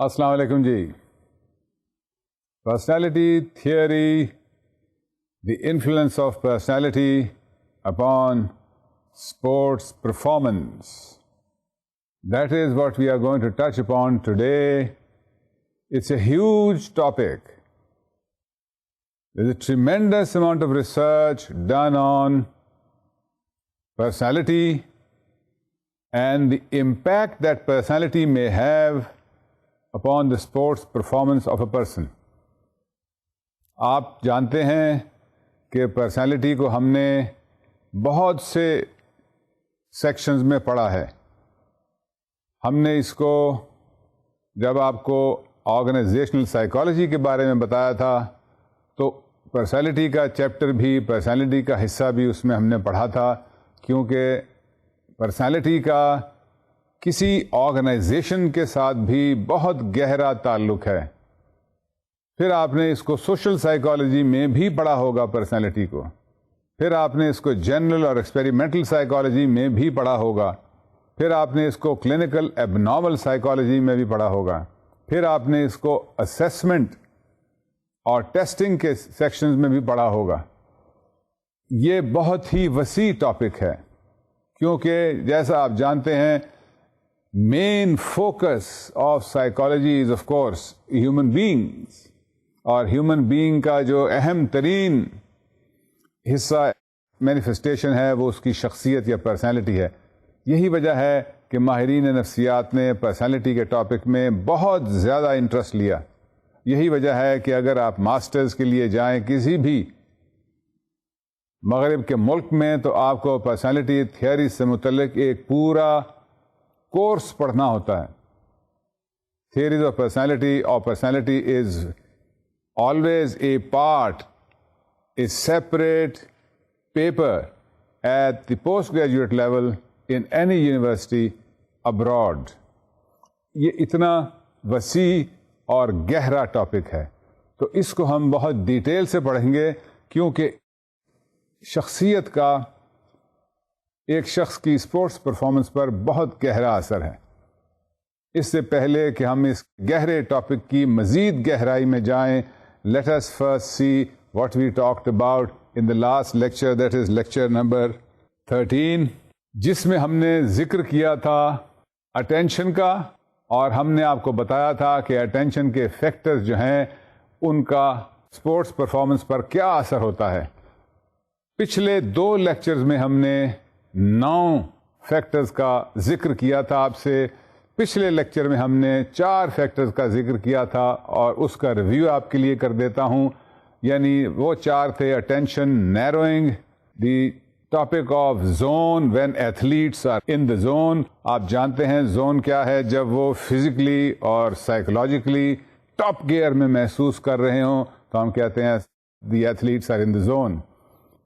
السلام علیکم جی. Personality theory, the influence of personality upon sports performance. That is what we are going to touch upon today. It's a huge topic. There's a tremendous amount of research done on personality and the impact that personality may have upon the sports performance of a person. آپ جانتے ہیں کہ personality کو ہم نے بہت سے sections میں پڑھا ہے. ہم نے اس کو جب آپ کو آرگنائزیشنل سائیکالوجی کے بارے میں بتایا تھا تو پرسنالٹی کا چیپٹر بھی, پرسنالٹی کا حصہ بھی اس میں ہم نے پڑھا تھا, کیونکہ پرسنالٹی کا کسی آرگنائزیشن کے ساتھ بھی بہت گہرا تعلق ہے. پھر آپ نے اس کو سوشل سائیکالوجی میں بھی پڑھا ہوگا پرسنالٹی کو, پھر آپ نے اس کو جنرل اور ایکسپیریمنٹل سائیکالوجی میں بھی پڑھا ہوگا, پھر آپ نے اس کو کلینکل ایب نارمل سائیکالوجی میں بھی پڑھا ہوگا, پھر آپ نے اس کو اسیسمنٹ اور ٹیسٹنگ کے سیکشنز میں بھی پڑھا ہوگا. یہ بہت ہی وسیع ٹاپک ہے, کیونکہ جیسا آپ جانتے ہیں main focus of psychology is of course human beings, اور ہیومن بینگ کا جو اہم ترین حصہ مینیفیسٹیشن ہے وہ اس کی شخصیت یا پرسنالٹی ہے. یہی وجہ ہے کہ ماہرین نفسیات نے پرسنالٹی کے ٹاپک میں بہت زیادہ انٹرسٹ لیا. یہی وجہ ہے کہ اگر آپ ماسٹرز کے لیے جائیں کسی بھی مغرب کے ملک میں تو آپ کو پرسنالٹی تھیوری سے متعلق ایک پورا کورس پڑھنا ہوتا ہے. تھیوریز آف پرسنالٹی, اور personality is always a part, a separate paper at the postgraduate level in any university abroad. یہ اتنا وسیع اور گہرا ٹاپک ہے, تو اس کو ہم بہت ڈیٹیل سے پڑھیں گے, کیونکہ شخصیت کا ایک شخص کی اسپورٹس پرفارمنس پر بہت گہرا اثر ہے. اس سے پہلے کہ ہم اس گہرے ٹاپک کی مزید گہرائی میں جائیں, let us first see what we talked about in the last lecture, that is lecture number 13, جس میں ہم نے ذکر کیا تھا اٹینشن کا, اور ہم نے آپ کو بتایا تھا کہ اٹینشن کے فیکٹرز جو ہیں ان کا اسپورٹس پرفارمنس پر کیا اثر ہوتا ہے. پچھلے 2 لیکچرز میں ہم نے 9 فیکٹرز کا ذکر کیا تھا آپ سے. پچھلے لیکچر میں ہم نے 4 فیکٹرز کا ذکر کیا تھا, اور اس کا ریویو آپ کے لیے کر دیتا ہوں. یعنی وہ 4 تھے: attention, narrowing, the topic of zone when athletes are in the zone. آپ جانتے ہیں زون کیا ہے, جب وہ فزیکلی اور سائیکولوجیکلی ٹاپ گیئر میں محسوس کر رہے ہوں تو ہم کہتے ہیں the athletes are in the zone.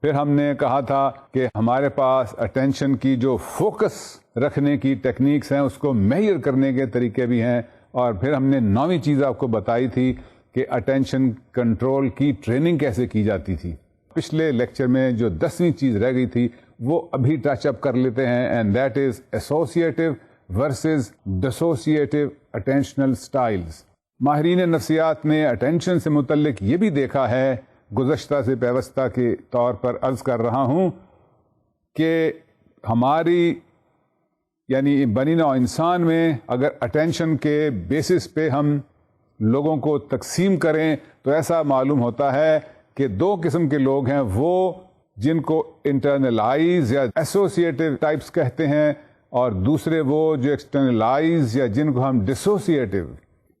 پھر ہم نے کہا تھا کہ ہمارے پاس اٹینشن کی جو فوکس رکھنے کی ٹیکنیکس ہیں اس کو میئر کرنے کے طریقے بھی ہیں, اور پھر ہم نے 9ویں چیز آپ کو بتائی تھی کہ اٹینشن کنٹرول کی ٹریننگ کیسے کی جاتی تھی. پچھلے لیکچر میں جو 10ویں چیز رہ گئی تھی وہ ابھی ٹچ اپ کر لیتے ہیں, and that is associative versus dissociative attentional styles. ماہرین نفسیات نے اٹینشن سے متعلق یہ بھی دیکھا ہے, گزشتہ سے پیوستہ کے طور پر عرض کر رہا ہوں, کہ ہماری یعنی بنی نوع انسان میں اگر اٹینشن کے بیسس پہ ہم لوگوں کو تقسیم کریں تو ایسا معلوم ہوتا ہے کہ 2 قسم کے لوگ ہیں, وہ جن کو انٹرنلائز یا ایسوسیٹیو ٹائپس کہتے ہیں, اور دوسرے وہ جو ایکسٹرنلائز یا جن کو ہم ڈسوسیٹیو,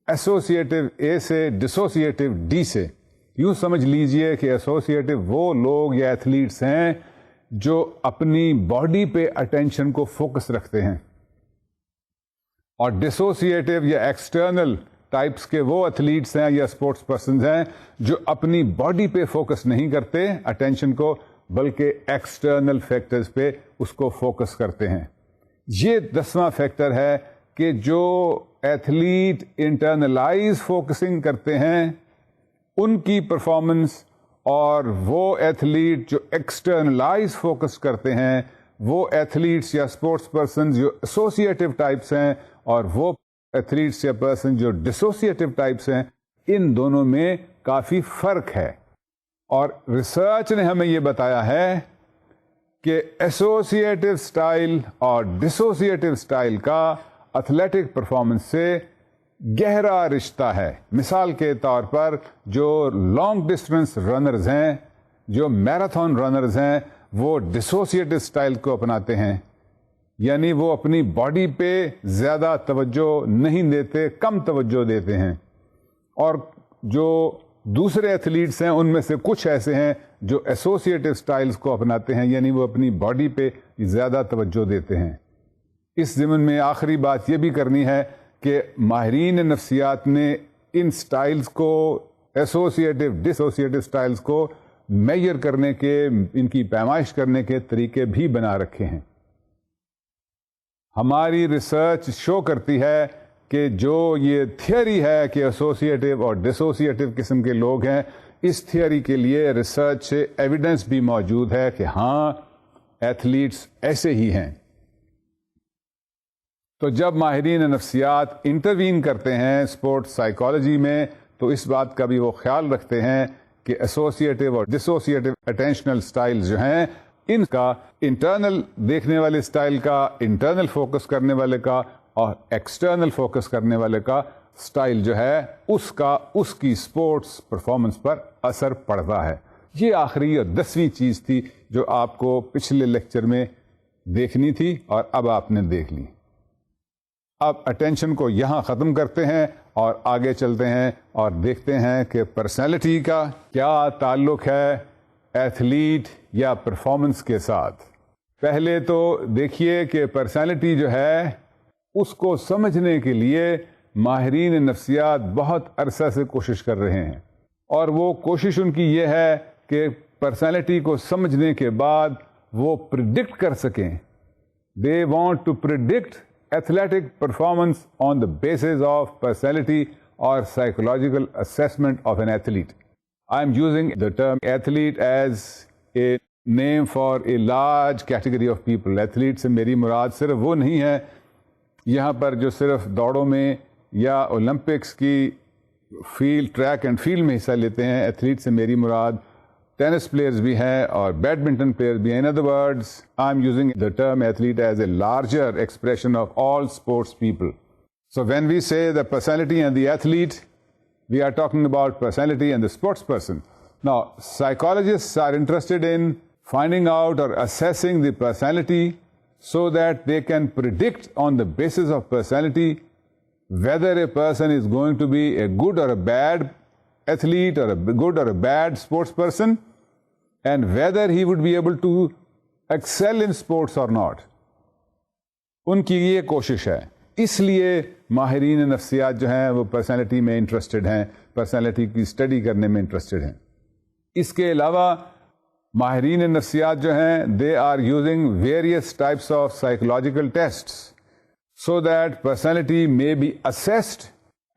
ایسوسیٹیو اے سے ڈسوسیٹیو ڈی سے. یوں سمجھ لیجئے کہ ایسوسیٹیو وہ لوگ یا ایتھلیٹس ہیں جو اپنی باڈی پہ اٹینشن کو فوکس رکھتے ہیں, اور ڈسوسیٹیو یا ایکسٹرنل ٹائپس کے وہ ایتھلیٹس ہیں یا اسپورٹس پرسنز ہیں جو اپنی باڈی پہ فوکس نہیں کرتے اٹینشن کو, بلکہ ایکسٹرنل فیکٹرز پہ اس کو فوکس کرتے ہیں. یہ 10واں فیکٹر ہے کہ جو ایتھلیٹ انٹرنلائز فوکسنگ کرتے ہیں ان کی پرفارمنس, اور وہ ایتھلیٹ جو ایکسٹرنلائز فوکس کرتے ہیں وہ ایتھلیٹس یا اسپورٹس پرسنز جو ایسوسیٹیو ٹائپس ہیں, اور وہ ایتھلیٹس یا پرسن جو ڈسوسیٹیو ٹائپس ہیں، ان دونوں میں کافی فرق ہے. اور ریسرچ نے ہمیں یہ بتایا ہے کہ ایسوسیٹیو اسٹائل اور ڈسوسیٹیو اسٹائل کا ایتھلیٹک پرفارمنس سے گہرا رشتہ ہے. مثال کے طور پر جو لانگ ڈسٹینس رنرز ہیں، جو میراتھن رنرز ہیں، وہ ڈسوسیٹیو اسٹائل کو اپناتے ہیں، یعنی وہ اپنی باڈی پہ زیادہ توجہ نہیں دیتے، کم توجہ دیتے ہیں. اور جو دوسرے ایتھلیٹس ہیں ان میں سے کچھ ایسے ہیں جو ایسوسیٹیو اسٹائلز کو اپناتے ہیں، یعنی وہ اپنی باڈی پہ زیادہ توجہ دیتے ہیں. اس ضمن میں آخری بات یہ بھی کرنی ہے کہ ماہرین نفسیات نے ان سٹائلز کو، ایسوسیٹیو ڈسوسیٹیو سٹائلز کو میئر کرنے کے، ان کی پیمائش کرنے کے طریقے بھی بنا رکھے ہیں. ہماری ریسرچ شو کرتی ہے کہ جو یہ تھیوری ہے کہ ایسوسیٹیو اور ڈسوسیٹیو قسم کے لوگ ہیں، اس تھیوری کے لیے ریسرچ سے ایویڈنس بھی موجود ہے کہ ہاں ایتھلیٹس ایسے ہی ہیں. تو جب ماہرین نفسیات انٹروین کرتے ہیں اسپورٹس سائیکالوجی میں، تو اس بات کا بھی وہ خیال رکھتے ہیں کہ ایسوسیٹیو اور ڈسوسیٹیو اٹینشنل سٹائل جو ہیں، ان کا انٹرنل دیکھنے والے سٹائل کا، انٹرنل فوکس کرنے والے کا اور ایکسٹرنل فوکس کرنے والے کا سٹائل جو ہے، اس کی اسپورٹس پرفارمنس پر اثر پڑتا ہے. یہ آخری اور 10ویں چیز تھی جو آپ کو پچھلے لیکچر میں دیکھنی تھی اور اب آپ نے دیکھ لی. اب اٹینشن کو یہاں ختم کرتے ہیں اور آگے چلتے ہیں اور دیکھتے ہیں کہ پرسنالٹی کا کیا تعلق ہے ایتھلیٹ یا پرفارمنس کے ساتھ. پہلے تو دیکھیے کہ پرسنالٹی جو ہے اس کو سمجھنے کے لیے ماہرین نفسیات بہت عرصہ سے کوشش کر رہے ہیں، اور وہ کوشش ان کی یہ ہے کہ پرسنالٹی کو سمجھنے کے بعد وہ پریڈکٹ کر سکیں. They want to predict athletic performance on the basis of personality or psychological assessment of an athlete. I am using the term athlete as a name for a large category of people. Athlete سے میری مراد صرف وہ نہیں ہے یہاں پر جو صرف دوڑوں میں یا اولمپکس کی فیلڈ، ٹریک اینڈ فیلڈ میں حصہ لیتے ہیں. ایتھلیٹ سے میری مراد ٹینس پلیئرز بھی ہیں اور بیڈمنٹن پلیئرز بھی ہیں. In other words, I'm using the term athlete as a larger expression of all sports people. So when we say the personality and the athlete, we are talking about personality and the sports person. Now, psychologists are interested in finding out or assessing the personality so that they can predict on the basis of personality whether a person is going to be a good or a bad athlete or a good or a bad sports person, and whether he would be able to excel in sports or not. ان کی یہ کوشش ہے. اس لیے ماہرین نفسیات جو ہیں وہ پرسنالٹی میں انٹرسٹڈ ہیں، پرسنالٹی کی اسٹڈی کرنے میں انٹرسٹڈ ہیں. اس کے علاوہ ماہرین نفسیات جو ہیں they are using various types of psychological tests so that personality may be assessed,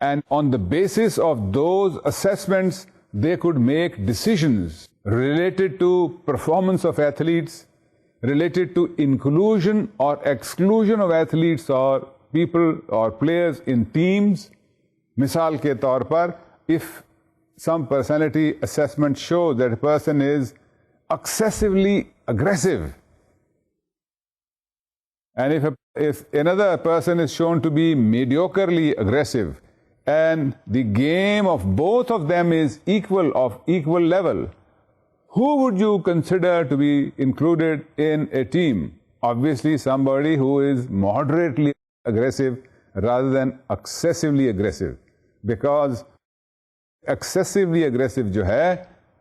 and on the basis of those assessments they could make decisions related to performance of athletes, related to inclusion or exclusion of athletes or people or players in teams. مثال کے طور پر if some personality assessment shows that a person is excessively aggressive, and if another person is shown to be mediocrely aggressive, and the game of both of them is of equal level, who would you consider to be included in a team? Obviously somebody who is moderately aggressive rather than excessively aggressive, because excessively aggressive جو ہے،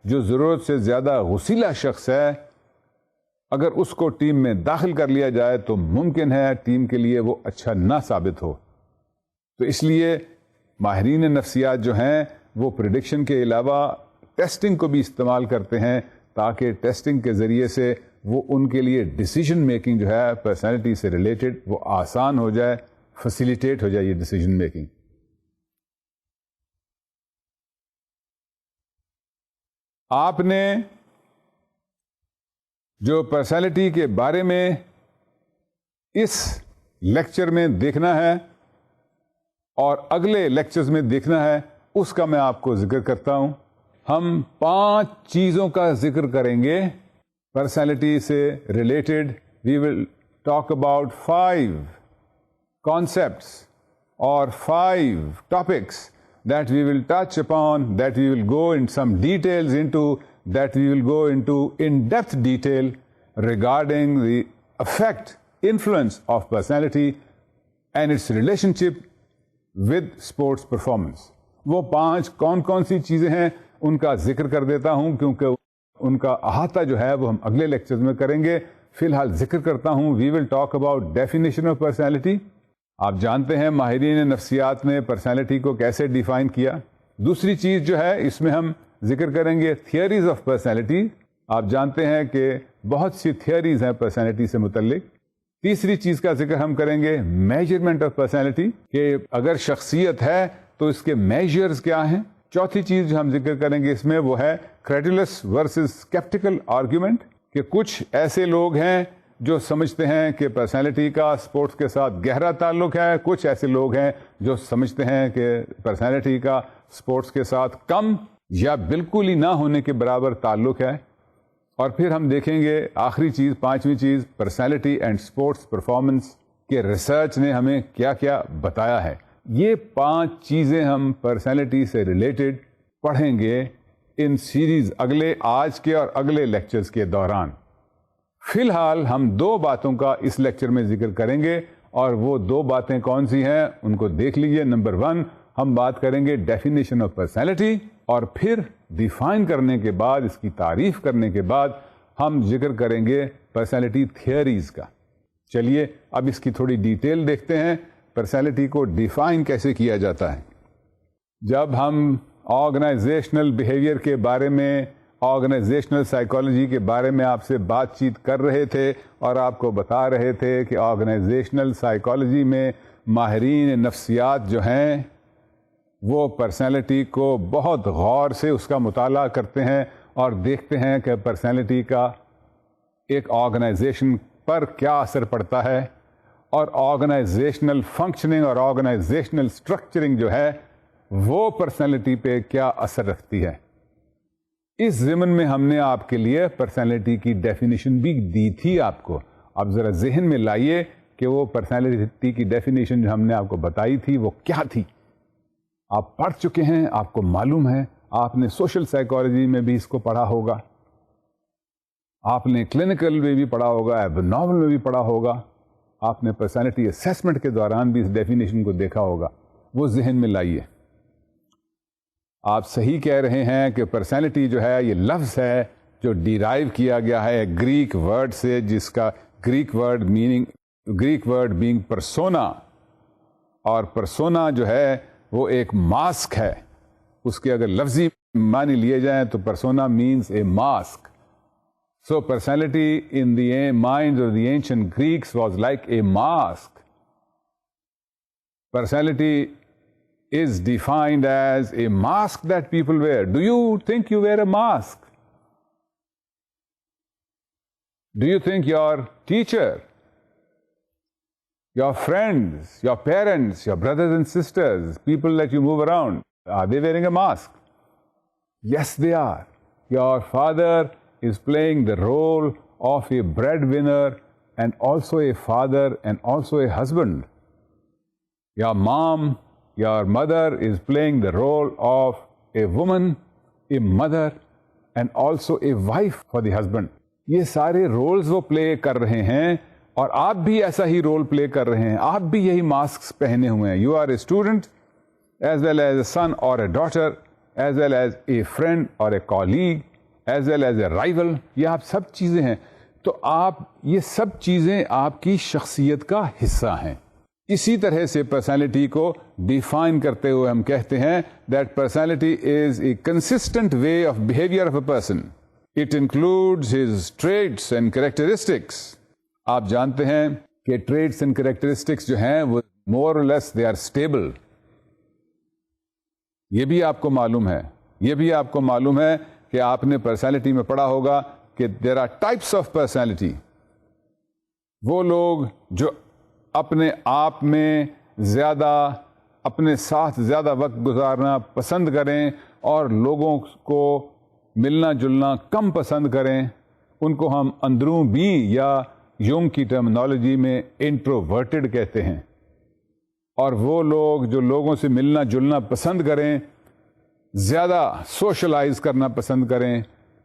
جو ضرورت سے زیادہ غصیلا شخص ہے، اگر اس کو ٹیم میں داخل کر لیا جائے تو ممکن ہے ٹیم کے لیے وہ اچھا نہ ثابت ہو. تو اس لیے ماہرین نفسیات جو ہیں وہ پریڈکشن کے علاوہ ٹیسٹنگ کو بھی استعمال کرتے ہیں تاکہ ٹیسٹنگ کے ذریعے سے وہ ان کے لیے ڈیسیجن میکنگ جو ہے پرسنالٹی سے ریلیٹڈ وہ آسان ہو جائے، فیسیلیٹیٹ ہو جائے یہ ڈیسیجن میکنگ. آپ نے جو پرسنالٹی کے بارے میں اس لیکچر میں دیکھنا ہے اور اگلے لیکچرز میں دیکھنا ہے اس کا میں آپ کو ذکر کرتا ہوں. ہم 5 چیزوں کا ذکر کریں گے پرسنالٹی سے related. We will talk about 5 concepts or 5 topics that we will touch upon, that we will go in some details into, that we will go into in-depth detail regarding the effect, influence of personality and its relationship with sports performance. وہ 5 کون سی چیزیں ہیں ان کا ذکر کر دیتا ہوں کیونکہ ان کا احاطہ جو ہے وہ ہم اگلے لیکچرز میں کریں گے. فی الحال ذکر کرتا ہوں. We will talk about definition of personality. آپ جانتے ہیں ماہرین نفسیات نے پرسنالٹی کو کیسے ڈیفائن کیا. دوسری چیز جو ہے اس میں ہم ذکر کریں گے تھیوریز آف پرسنالٹی. آپ جانتے ہیں کہ بہت سی تھیوریز ہیں پرسنالٹی سے متعلق. تیسری چیز کا ذکر ہم کریں گے میجرمنٹ آف پرسنالٹی, کہ اگر شخصیت ہے تو اس کے میجرز کیا ہیں. چوتھی چیز جو ہم ذکر کریں گے اس میں وہ ہے کریڈولس ورسز اسکیپٹیکل آرگیومنٹ, کہ کچھ ایسے لوگ ہیں جو سمجھتے ہیں کہ پرسنالٹی کا اسپورٹس کے ساتھ گہرا تعلق ہے, کچھ ایسے لوگ ہیں جو سمجھتے ہیں کہ پرسنالٹی کا اسپورٹس کے ساتھ کم یا بالکل ہی نہ ہونے کے برابر تعلق ہے. اور پھر ہم دیکھیں گے آخری چیز, 5ویں چیز, پرسنالٹی اینڈ اسپورٹس پرفارمنس کے ریسرچ نے ہمیں کیا کیا بتایا ہے. یہ 5 چیزیں ہم پرسنالٹی سے ریلیٹڈ پڑھیں گے ان سیریز اگلے آج کے اور اگلے لیکچرز کے دوران. فی الحال ہم 2 باتوں کا اس لیکچر میں ذکر کریں گے, اور وہ 2 باتیں کون سی ہیں ان کو دیکھ لیجیے. نمبر 1 ہم بات کریں گے ڈیفینیشن آف پرسنالٹی, اور پھر ڈیفائن کرنے کے بعد, اس کی تعریف کرنے کے بعد ہم ذکر کریں گے پرسنالٹی تھیوریز کا. چلیے اب اس کی تھوڑی ڈیٹیل دیکھتے ہیں, پرسنالٹی کو ڈیفائن کیسے کیا جاتا ہے. جب ہم آرگنائزیشنل بیہیویئر کے بارے میں, آرگنائزیشنل سائیکالوجی کے بارے میں آپ سے بات چیت کر رہے تھے اور آپ کو بتا رہے تھے کہ آرگنائزیشنل سائیکالوجی میں ماہرین نفسیات جو ہیں وہ پرسنالٹی کو بہت غور سے اس کا مطالعہ کرتے ہیں اور دیکھتے ہیں کہ پرسنالٹی کا ایک آرگنائزیشن پر کیا اثر پڑتا ہے, اور آرگنائزیشنل فنکشننگ اور آرگنائزیشنل اسٹرکچرنگ جو ہے وہ پرسنالٹی پہ کیا اثر رکھتی ہے. اس ضمن میں ہم نے آپ کے لیے پرسنالٹی کی ڈیفینیشن بھی دی تھی آپ کو. اب ذرا ذہن میں لائیے کہ وہ پرسنالٹی کی ڈیفینیشن جو ہم نے آپ کو بتائی تھی وہ کیا تھی. آپ پڑھ چکے ہیں, آپ کو معلوم ہے, آپ نے سوشل سائیکالوجی میں بھی اس کو پڑھا ہوگا, آپ نے کلینکل میں بھی پڑھا ہوگا, ایب نارمل میں بھی پڑھا ہوگا, آپ نے پرسنالٹی اسیسمنٹ کے دوران بھی اس ڈیفینیشن کو دیکھا ہوگا. وہ ذہن میں لائیے. آپ صحیح کہہ رہے ہیں کہ پرسنالٹی جو ہے یہ لفظ ہے جو ڈیرائیو کیا گیا ہے گریک ورڈ سے, جس کا گریک ورڈ بینگ پرسونا, اور پرسونا جو ہے وہ ایک ماسک ہے. اس کے اگر لفظی معنی لیے جائیں تو persona means a mask. So personality in the mind of the ancient Greeks was like a mask. Personality is defined as a mask that people wear. Do you think you wear a mask? Do you think your teacher, your friends, your parents, your brothers and sisters, people that you move around, are they wearing a mask? Yes, they are. Your father is playing the role of a breadwinner and also a father and also a husband. Your mom, your mother is playing the role of a woman, a mother, and also a wife for the husband. یہ سارے rules وہ پلے کر رہے ہیں اور آپ بھی ایسا ہی رول پلے کر رہے ہیں. آپ بھی یہی ماسکس پہنے ہوئے ہیں. You are a student as well as a son or a daughter, as well as a friend or a colleague, as well as a rival. یہ آپ سب چیزیں ہیں. تو آپ یہ سب چیزیں آپ کی شخصیت کا حصہ ہیں. اسی طرح سے پرسنالٹی کو ڈیفائن کرتے ہوئے ہم کہتے ہیں that personality is a consistent way of behavior of a person. It includes his traits and characteristics. آپ جانتے ہیں کہ traits and characteristics جو ہیں وہ more or less they are stable. یہ بھی آپ کو معلوم ہے کہ آپ نے پرسنالٹی میں پڑھا ہوگا کہ there are types of personality. وہ لوگ جو اپنے آپ میں زیادہ اپنے ساتھ زیادہ وقت گزارنا پسند کریں اور لوگوں کو ملنا جلنا کم پسند کریں، ان کو ہم اندروں بھی یا یونگ کی ٹرمنالوجی میں انٹروورٹڈ کہتے ہیں۔ اور وہ لوگ جو لوگوں سے ملنا جلنا پسند کریں، زیادہ سوشلائز کرنا پسند کریں،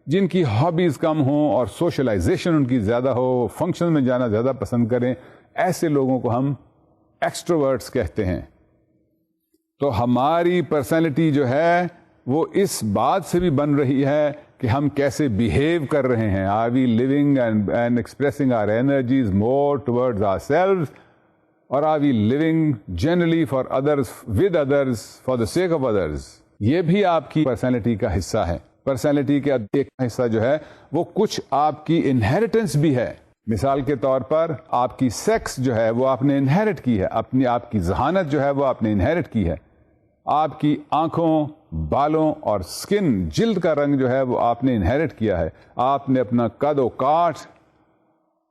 جن کی ہابیز کم ہوں اور سوشلائزیشن ان کی زیادہ ہو، فنکشن میں جانا زیادہ پسند کریں، ایسے لوگوں کو ہم ایکسٹروورٹس کہتے ہیں۔ تو ہماری پرسنالٹی جو ہے وہ اس بات سے بھی بن رہی ہے کہ ہم کیسے بیہیو کر رہے ہیں۔ Are we living and expressing our energies more towards ourselves, اور are we living generally for others with others for the sake of others. یہ بھی آپ کی پرسنالٹی کا حصہ ہے۔ پرسنالٹی کا ایک حصہ جو ہے وہ کچھ آپ کی انہیریٹنس بھی ہے۔ مثال کے طور پر آپ کی سیکس جو ہے وہ آپ نے انہیرٹ کی ہے، آپ کی ذہانت جو ہے وہ آپ نے انہیرٹ کی ہے، آپ کی آنکھوں، بالوں اور سکن، جلد کا رنگ جو ہے وہ آپ نے انہیرٹ کیا ہے، آپ نے اپنا قد و کاٹ،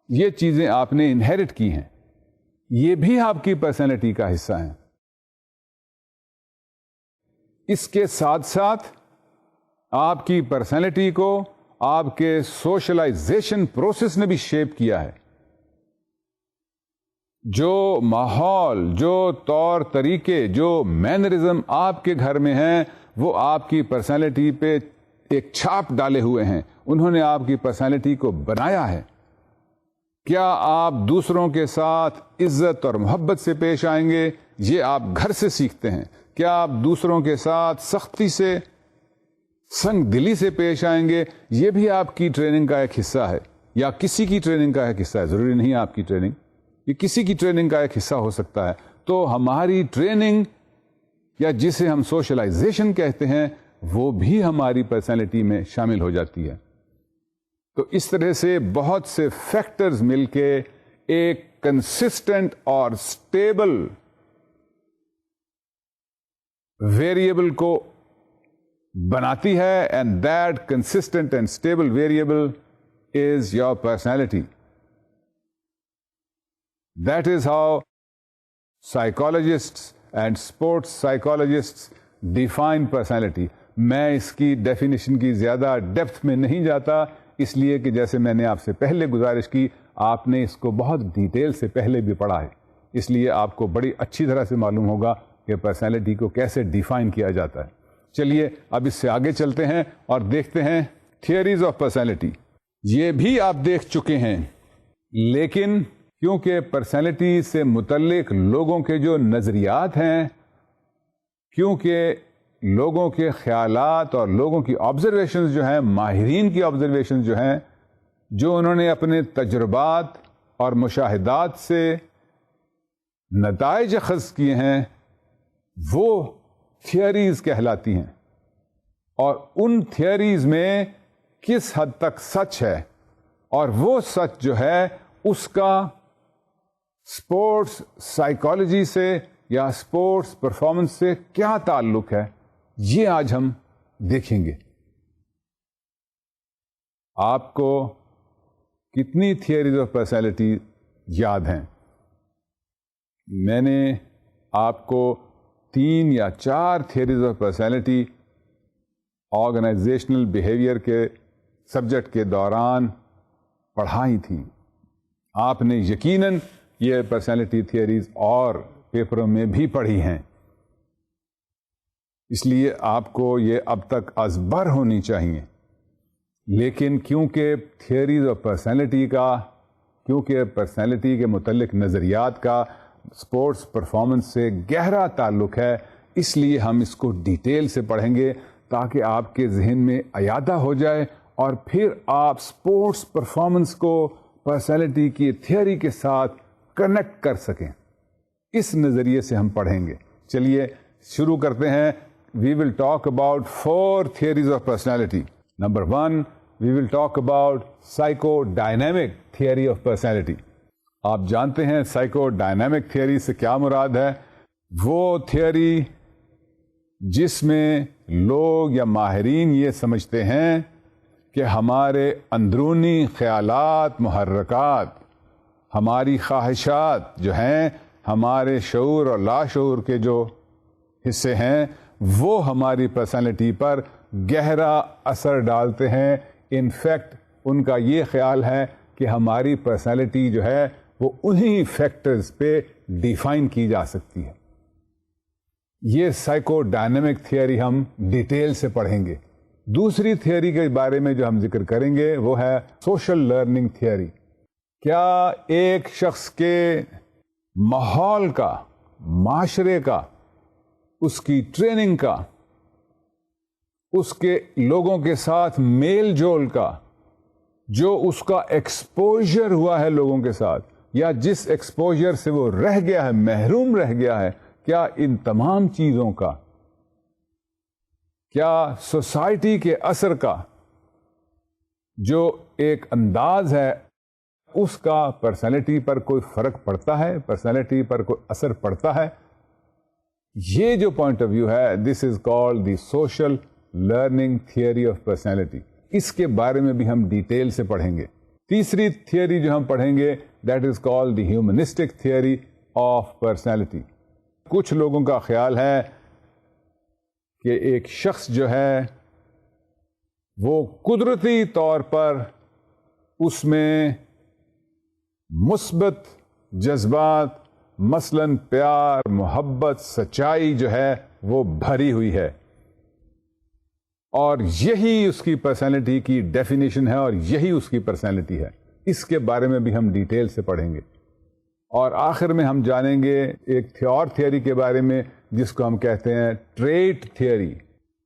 یہ چیزیں آپ نے انہیرٹ کی ہیں، یہ بھی آپ کی پرسنالٹی کا حصہ ہیں۔ اس کے ساتھ ساتھ آپ کی پرسنالٹی کو آپ کے سوشلائزیشن پروسیس نے بھی شیپ کیا ہے۔ جو ماحول، جو طور طریقے، جو مینرزم آپ کے گھر میں ہیں، وہ آپ کی پرسنالٹی پہ ایک چھاپ ڈالے ہوئے ہیں، انہوں نے آپ کی پرسنالٹی کو بنایا ہے۔ کیا آپ دوسروں کے ساتھ عزت اور محبت سے پیش آئیں گے، یہ آپ گھر سے سیکھتے ہیں۔ کیا آپ دوسروں کے ساتھ سختی سے، سنگ دلی سے پیش آئیں گے، یہ بھی آپ کی ٹریننگ کا ایک حصہ ہے، یا کسی کی ٹریننگ کا ایک حصہ ہے، ضروری نہیں آپ کی ٹریننگ، یہ کسی کی ٹریننگ کا ایک حصہ ہو سکتا ہے۔ تو ہماری ٹریننگ، یا جسے ہم سوشلائزیشن کہتے ہیں، وہ بھی ہماری پرسنالٹی میں شامل ہو جاتی ہے۔ تو اس طرح سے بہت سے فیکٹرز مل کے ایک کنسسٹنٹ اور اسٹیبل ویریبل کو بناتی ہے، and that consistent and stable variable is your personality. That is how psychologists and sports psychologists define personality۔ میں اس کی ڈیفینیشن کی زیادہ ڈیپتھ میں نہیں جاتا، اس لیے کہ جیسے میں نے آپ سے پہلے گزارش کی، آپ نے اس کو بہت ڈیٹیل سے پہلے بھی پڑھا ہے، اس لیے آپ کو بڑی اچھی طرح سے معلوم ہوگا کہ پرسنالٹی کو کیسے ڈیفائن کیا جاتا ہے۔ چلیے اب اس سے آگے چلتے ہیں اور دیکھتے ہیں تھیوریز آف پرسنالٹی۔ یہ بھی آپ دیکھ چکے ہیں، لیکن کیونکہ پرسنالٹی سے متعلق لوگوں کے جو نظریات ہیں، کیونکہ لوگوں کے خیالات اور لوگوں کی آبزرویشنز جو ہیں، ماہرین کی آبزرویشنز جو ہیں، جو انہوں نے اپنے تجربات اور مشاہدات سے نتائج اخذ کیے ہیں، وہ تھیوریز کہلاتی ہیں۔ اور ان تھیوریز میں کس حد تک سچ ہے، اور وہ سچ جو ہے اس کا اسپورٹس سائیکالوجی سے یا اسپورٹس پرفارمنس سے کیا تعلق ہے، یہ آج ہم دیکھیں گے۔ آپ کو کتنی تھیوریز آف پرسنالٹی یاد ہیں؟ میں نے آپ کو 3 یا 4 theories of personality organizational behaviour کے سبجیکٹ کے دوران پڑھائی تھی۔ آپ نے یقیناً یہ پرسنالٹی تھیوریز اور پیپروں میں بھی پڑھی ہیں، اس لیے آپ کو یہ اب تک ازبر ہونی چاہیے۔ لیکن کیونکہ تھیوریز آف پرسنالٹی کا، کیونکہ پرسنالٹی کے متعلق نظریات کا اسپورٹس پرفارمنس سے گہرا تعلق ہے، اس لیے ہم اس کو ڈیٹیل سے پڑھیں گے تاکہ آپ کے ذہن میں اعادہ ہو جائے، اور پھر آپ اسپورٹس پرفارمنس کو پرسنالٹی کی تھیوری کے ساتھ کنیکٹ کر سکیں۔ اس نظریے سے ہم پڑھیں گے۔ چلیے شروع کرتے ہیں۔ We will talk about 4 theories of personality. Number 1, we will talk about psychodynamic theory of personality. آپ جانتے ہیں سائیکو ڈائنامک تھیوری سے کیا مراد ہے؟ وہ تھیوری جس میں لوگ یا ماہرین یہ سمجھتے ہیں کہ ہمارے اندرونی خیالات، محرکات، ہماری خواہشات جو ہیں، ہمارے شعور اور لاشعور کے جو حصے ہیں وہ ہماری پرسنالٹی پر گہرا اثر ڈالتے ہیں. ان فیکٹ ان کا یہ خیال ہے کہ ہماری پرسنالٹی جو ہے وہ انہی فیکٹرز پہ ڈیفائن کی جا سکتی ہے. یہ سائیکو ڈائنامک تھیوری ہم ڈیٹیل سے پڑھیں گے. دوسری تھیوری کے بارے میں جو ہم ذکر کریں گے وہ ہے سوشل لرننگ تھیوری. کیا ایک شخص کے ماحول کا، معاشرے کا، اس کی ٹریننگ کا، اس کے لوگوں کے ساتھ میل جول کا، جو اس کا ایکسپوجر ہوا ہے لوگوں کے ساتھ، یا جس ایکسپوجر سے وہ رہ گیا ہے، محروم رہ گیا ہے، کیا ان تمام چیزوں کا، کیا سوسائٹی کے اثر کا جو ایک انداز ہے اس کا پرسنالٹی پر کوئی فرق پڑتا ہے، پرسنالٹی پر کوئی اثر پڑتا ہے؟ یہ جو پوائنٹ آف ویو ہے، this is called the social learning theory of personality. اس کے بارے میں بھی ہم ڈیٹیل سے پڑھیں گے. تیسری تھیوری جو ہم پڑھیں گے that is called the humanistic theory of personality. کچھ لوگوں کا خیال ہے کہ ایک شخص جو ہے وہ قدرتی طور پر اس میں مثبت جذبات، مثلاً پیار، محبت، سچائی جو ہے وہ بھری ہوئی ہے، اور یہی اس کی پرسنالٹی کی ڈیفینیشن ہے اور یہی اس کی پرسنالٹی ہے. اس کے بارے میں بھی ہم ڈیٹیل سے پڑھیں گے. اور آخر میں ہم جانیں گے ایک اور تھیوری کے بارے میں جس کو ہم کہتے ہیں ٹریٹ تھیوری.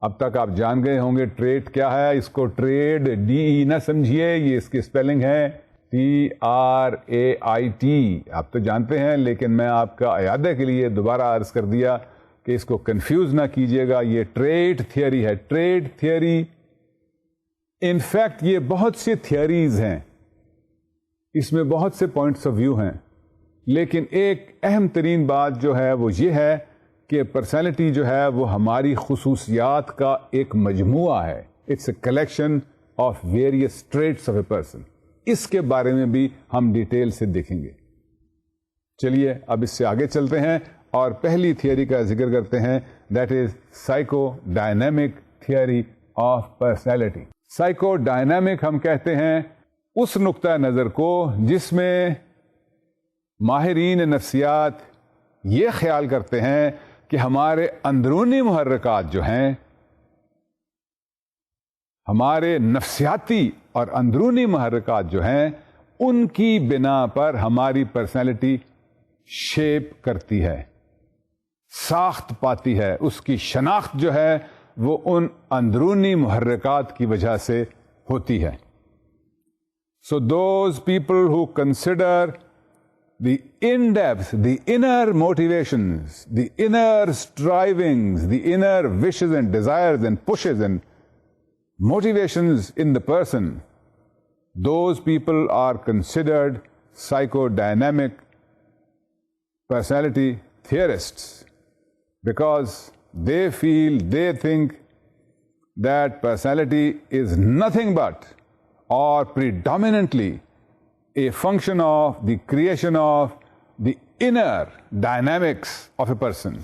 اب تک آپ جان گئے ہوں گے ٹریٹ کیا ہے. اس کو ٹریڈ DE نہ سمجھیے، یہ اس کی اسپیلنگ ہے TRAIT. آپ تو جانتے ہیں لیکن میں آپ کا اعادہ کے لیے دوبارہ عرض کر دیا کہ اس کو کنفیوز نہ کیجیے گا. یہ ٹریٹ تھیوری ہے. ٹریٹ تھیوری انفیکٹ یہ بہت سی تھیوریز ہیں، اس میں بہت سے پوائنٹس آف ویو ہیں، لیکن ایک اہم ترین بات جو ہے وہ یہ ہے کہ پرسنالٹی جو ہے وہ ہماری خصوصیات کا ایک مجموعہ ہے. It's a collection of various traits of a person. اس کے بارے میں بھی ہم ڈیٹیل سے دیکھیں گے. چلیے اب اس سے آگے چلتے ہیں اور پہلی تھیوری کا ذکر کرتے ہیں، that is psycho dynamic theory of personality. Psycho dynamic ہم کہتے ہیں اس نقطہ نظر کو جس میں ماہرین نفسیات یہ خیال کرتے ہیں کہ ہمارے اندرونی محرکات جو ہیں، ہمارے نفسیاتی اور اندرونی محرکات جو ہیں، ان کی بنا پر ہماری پرسنالٹی شیپ کرتی ہے، ساخت پاتی ہے. اس کی شناخت جو ہے وہ ان اندرونی محرکات کی وجہ سے ہوتی ہے. So those people who consider the in-depth, the inner motivations, the inner strivings, the inner wishes and desires and pushes and motivations in the person, those people are considered psychodynamic personality theorists, because they think that personality is nothing but or predominantly a function of the creation of the inner dynamics of a person.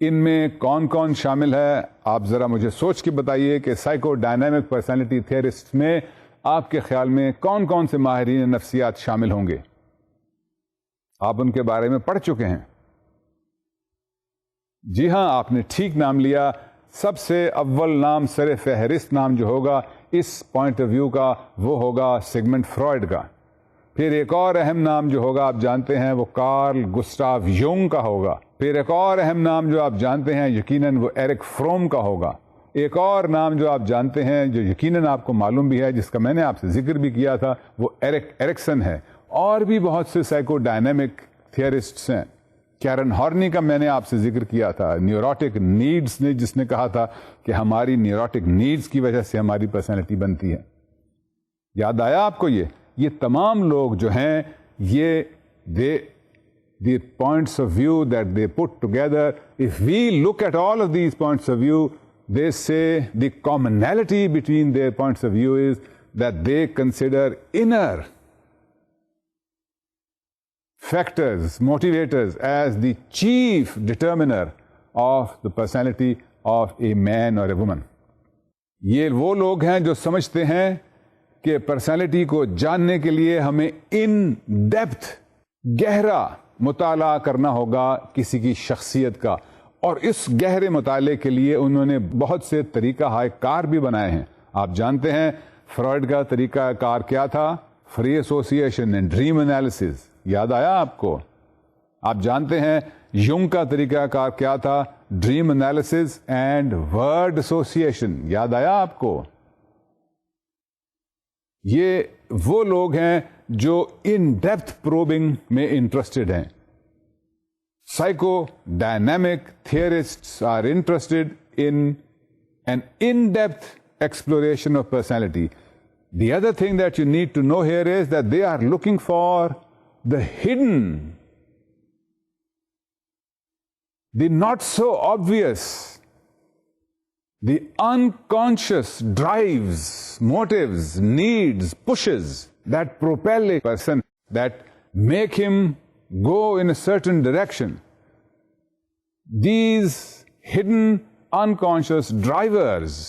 ان میں کون کون شامل ہے آپ ذرا مجھے سوچ کے بتائیے کہ سائیکو ڈائنامک پرسنالٹی تھیورسٹ میں آپ کے خیال میں کون کون سے ماہرین نفسیات شامل ہوں گے؟ آپ ان کے بارے میں پڑھ چکے ہیں. جی ہاں، آپ نے ٹھیک نام لیا. سب سے اول نام، سر فہرست نام جو ہوگا اس پوائنٹ آف ویو کا وہ ہوگا سیگمنٹ فرائڈ کا. پھر ایک اور اہم نام جو ہوگا آپ جانتے ہیں وہ کارل گسٹاو یونگ کا ہوگا. پھر ایک اور اہم نام جو آپ جانتے ہیں یقیناً وہ ایرک فروم کا ہوگا. ایک اور نام جو آپ جانتے ہیں جو یقیناً آپ کو معلوم بھی ہے، جس کا میں نے آپ سے ذکر بھی کیا تھا، وہ ایرکسن ہے. اور بھی بہت سے سائیکو ڈائنامک تھیورسٹس ہیں. کیرن ہارنی کا میں نے آپ سے ذکر کیا تھا، نیوروٹک نیڈز نے، جس نے کہا تھا کہ ہماری نیوروٹک نیڈز کی وجہ سے ہماری پرسنالٹی بنتی ہے. یاد آیا آپ کو؟ یہ تمام لوگ جو ہیں یہ the points of view that they put together, if we look at all of these points of view, they say the commonality between their points of view is that they consider inner factors, motivators as the chief determiner of the personality of a man or a woman. یہ وہ لوگ ہیں جو سمجھتے ہیں کہ personality کو جاننے کے لیے ہمیں ان ڈیپتھ گہرا مطالعہ کرنا ہوگا کسی کی شخصیت کا، اور اس گہرے مطالعے کے لیے انہوں نے بہت سے طریقہ کار بھی بنائے ہیں. آپ جانتے ہیں فرائڈ کا طریقہ کار کیا تھا؟ Free association and dream analysis. یاد آیا آپ کو؟ آپ جانتے ہیں یونگ کا طریقہ کار کیا تھا؟ Dream analysis and word association. یاد آیا آپ کو؟ یہ وہ لوگ ہیں جو ان ڈیپتھ پروبنگ میں انٹرسٹڈ ہیں. Psychodynamic theorists are interested in an in depth exploration of personality. The other thing that you need to know here is that they are looking for the hidden, the not so obvious, the unconscious drives, motives, needs, pushes that propel a person, that make him go in a certain direction. These hidden unconscious drivers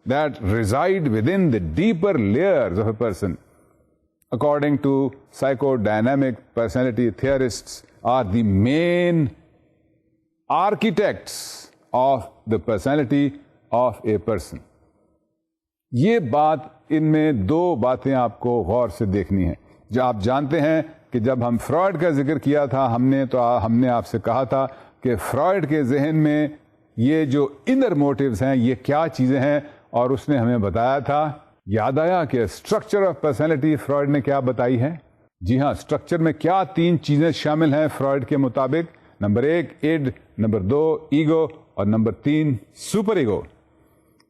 that reside within the deeper layers of a person, according to psychodynamic personality theorists, are the main architects of the personality of a person. یہ بات، ان میں دو باتیں آپ کو غور سے دیکھنی ہیں. جو آپ جانتے ہیں کہ جب ہم فرائڈ کا ذکر کیا تھا ہم نے آپ سے کہا تھا کہ فرائڈ کے ذہن میں یہ جو انر موٹیوز ہیں یہ کیا چیزیں ہیں، اور اس نے ہمیں بتایا تھا. یاد آیا کہ اسٹرکچر آف پرسنالٹی فرائڈ نے کیا بتائی ہے؟ جی ہاں، اسٹرکچر میں کیا 3 چیزیں شامل ہیں فرائڈ کے مطابق؟ نمبر 1 ایڈ، نمبر 2 ایگو، اور نمبر 3 سپر ایگو.